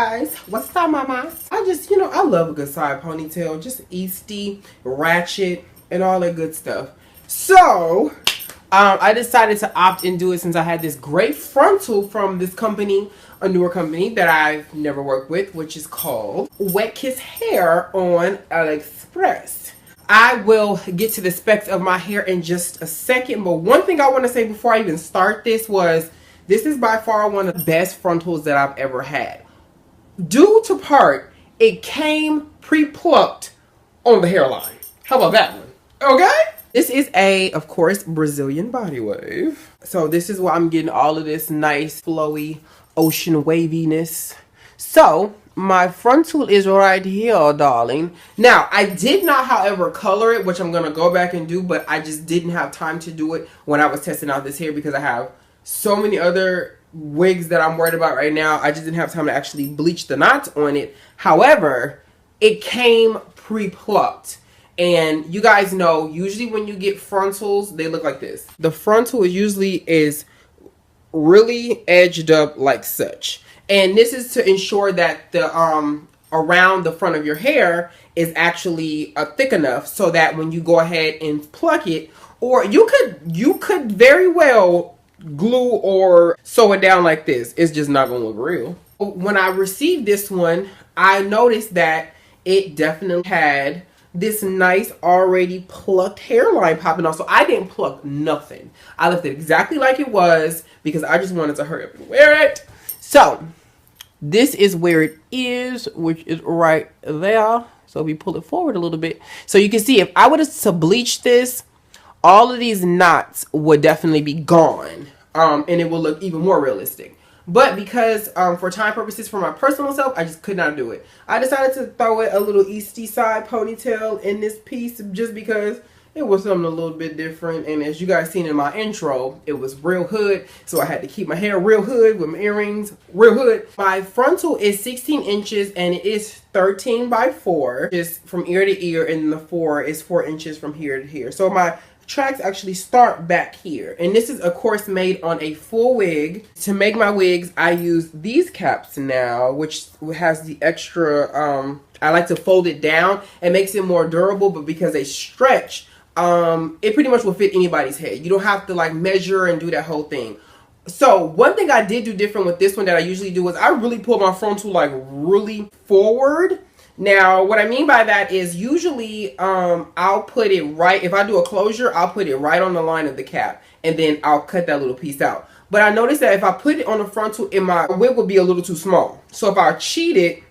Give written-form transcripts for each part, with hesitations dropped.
guys, what's up, mamas? I love a good side ponytail, just easty, ratchet, and all that good stuff. So, I decided to opt and do it since I had this great frontal from this company, a newer company that I've never worked with, which is called Wet Kiss Hair on Aliexpress. I will get to the specs of my hair in just a second, but one thing I want to say before I even start this was, this is by far one of the best frontals that I've ever had. Due to part, it came pre-plucked on the hairline. How about that one? Okay? This is of course, Brazilian body wave. So this is why I'm getting all of this nice, flowy, ocean waviness. So, my frontal is right here, darling. Now, I did not, however, color it, which I'm going to go back and do, but I just didn't have time to do it when I was testing out this hair because I have so many other wigs that I'm worried about right now. I just didn't have time to actually bleach the knots on it. However, it came pre-plucked. And you guys know, usually when you get frontals, they look like this. The frontal usually is really edged up like such. And this is to ensure that the around the front of your hair is actually thick enough so that when you go ahead and pluck it, or you could very well glue or sew it down like this. It's just not gonna look real. When I received this one, I noticed that it definitely had this nice already plucked hairline popping off. So I didn't pluck nothing. I left it exactly like it was because I just wanted to hurry up and wear it. So this is where it is, which is right there. So we pull it forward a little bit. So you can see if I were to bleach this, all of these knots would definitely be gone. And it will look even more realistic. But because for time purposes, for my personal self, I just could not do it. I decided to throw it a little easty side ponytail in this piece just because it was something a little bit different. And as you guys seen in my intro, it was real hood. So I had to keep my hair real hood with my earrings, real hood. My frontal is 16 inches and it is 13 by 4. Just from ear to ear, and the 4 is 4 inches from here to here. So my tracks actually start back here, and this is of course made on a full wig. To make my wigs, I use these caps now, which has the extra I like to fold it down. It makes it more durable, but because they stretch, it pretty much will fit anybody's head. You don't have to like measure and do that whole thing. So one thing I did do different with this one that I usually do is I really pull my frontal like really forward. Now, what I mean by that is usually I'll put it right, if I do a closure, I'll put it right on the line of the cap, and then I'll cut that little piece out. But I noticed that if I put it on the frontal, my wig would be a little too small. So if I cheat it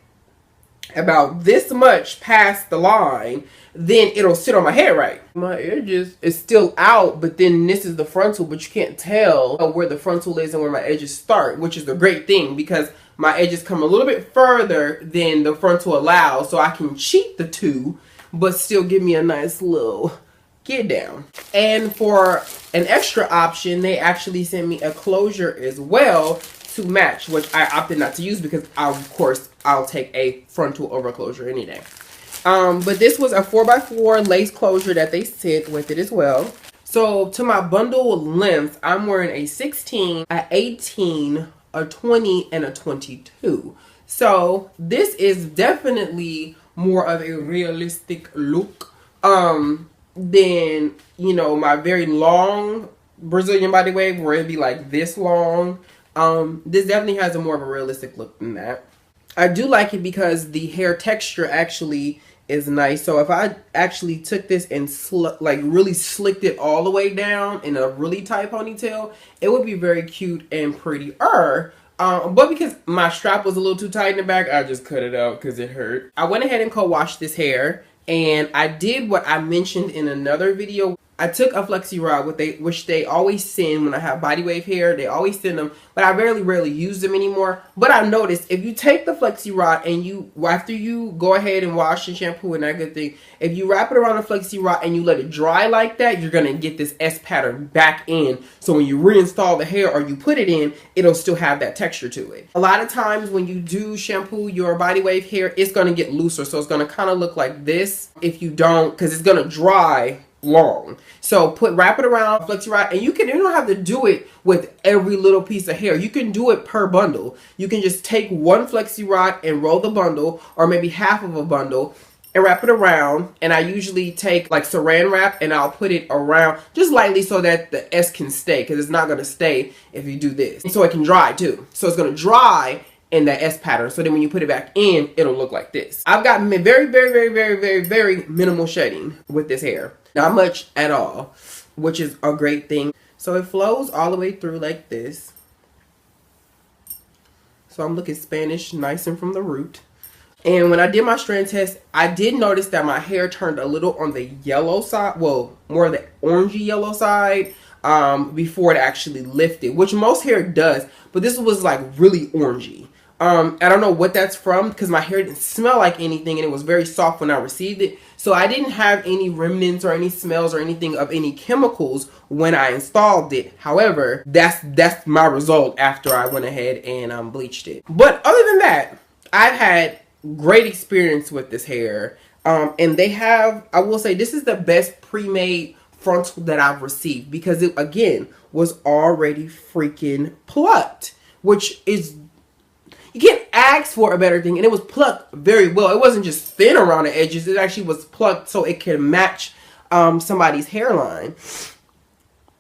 about this much past the line, then it'll sit on my head right. My edges is still out, but then this is the frontal, but you can't tell where the frontal is and where my edges start, which is the great thing because my edges come a little bit further than the frontal allows, so I can cheat the two, but still give me a nice little get down. And for an extra option, they actually sent me a closure as well to match, which I opted not to use because of course I'll take a frontal over closure any day. But this was a 4x4 lace closure that they sent with it as well. So to my bundle length, I'm wearing a 16, a 18, a 20, and a 22. So this is definitely more of a realistic look than, you know, my very long Brazilian body wave where it'd be like this long. This definitely has a more of a realistic look than that. I do like it because the hair texture actually is nice. So if I actually took this and really slicked it all the way down in a really tight ponytail, it would be very cute and prettier. But because my strap was a little too tight in the back, I just cut it out because it hurt. I went ahead and co-washed this hair, and I did what I mentioned in another video. I took a flexi rod, which they always send when I have body wave hair. They always send them, but I rarely use them anymore. But I noticed if you take the flexi rod and after you go ahead and wash and shampoo and that good thing, if you wrap it around the flexi rod and you let it dry like that, you're going to get this S pattern back in. So when you reinstall the hair or you put it in, it'll still have that texture to it. A lot of times when you do shampoo your body wave hair, it's going to get looser. So it's going to kind of look like this if you don't, because it's going to dry long. So wrap it around flexi rod, and you don't have to do it with every little piece of hair. You can do it per bundle. You can just take one flexi rod and roll the bundle, or maybe half of a bundle, and wrap it around. And I usually take like saran wrap and I'll put it around just lightly so that the S can stay, because it's not going to stay if you do this. And so it can dry too. So it's going to dry in that S pattern. So then when you put it back in, it'll look like this. I've got very, very, very, very, very, very minimal shedding with this hair. Not much at all, which is a great thing. So it flows all the way through like this. So I'm looking Spanish, nice and from the root. And when I did my strand test, I did notice that my hair turned a little on the yellow side, well, more the orangey yellow side, before it actually lifted, which most hair does, but this was like really orangey. I don't know what that's from, because my hair didn't smell like anything and it was very soft when I received it. So I didn't have any remnants or any smells or anything of any chemicals when I installed it. However, that's my result after I went ahead and bleached it. But other than that, I've had great experience with this hair. And they have, I will say, this is the best pre-made frontal that I've received, because it, again, was already freaking plucked, which is, you can't ask for a better thing. And it was plucked very well. It wasn't just thin around the edges. It actually was plucked so it can match somebody's hairline.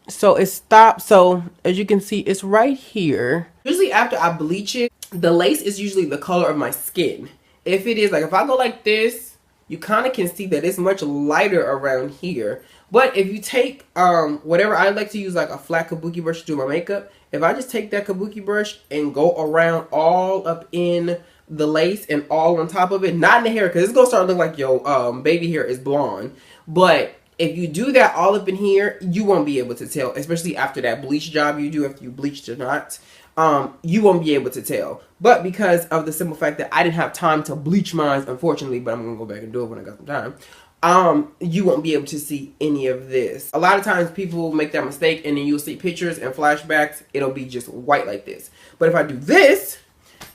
So it stopped. So as you can see, it's right here. Usually after I bleach it, the lace is usually the color of my skin. If it is, like if I go like this, you kind of can see that it's much lighter around here. But if you take whatever, I like to use like a flat kabuki brush to do my makeup. If I just take that kabuki brush and go around all up in the lace and all on top of it, not in the hair, because it's going to start looking like your baby hair is blonde. But if you do that all up in here, you won't be able to tell, especially after that bleach job you do, if you bleached or not. You won't be able to tell. But because of the simple fact that I didn't have time to bleach mine, unfortunately, but I'm going to go back and do it when I got some time, you won't be able to see any of this. A lot of times people make that mistake and then you'll see pictures and flashbacks. It'll be just white like this. But if I do this,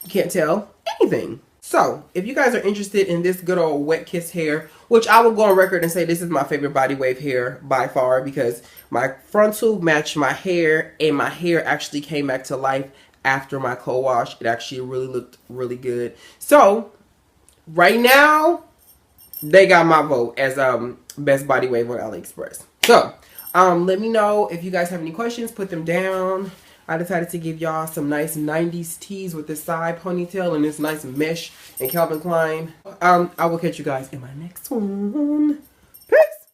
you can't tell anything. So, if you guys are interested in this good old wet kiss hair, which I will go on record and say this is my favorite body wave hair by far, because my frontal matched my hair and my hair actually came back to life after my co-wash. It actually really looked really good. So, right now, they got my vote as best body wave on Aliexpress. So, let me know if you guys have any questions. Put them down. I decided to give y'all some nice 90s tees with this side ponytail and this nice mesh and Calvin Klein. I will catch you guys in my next one.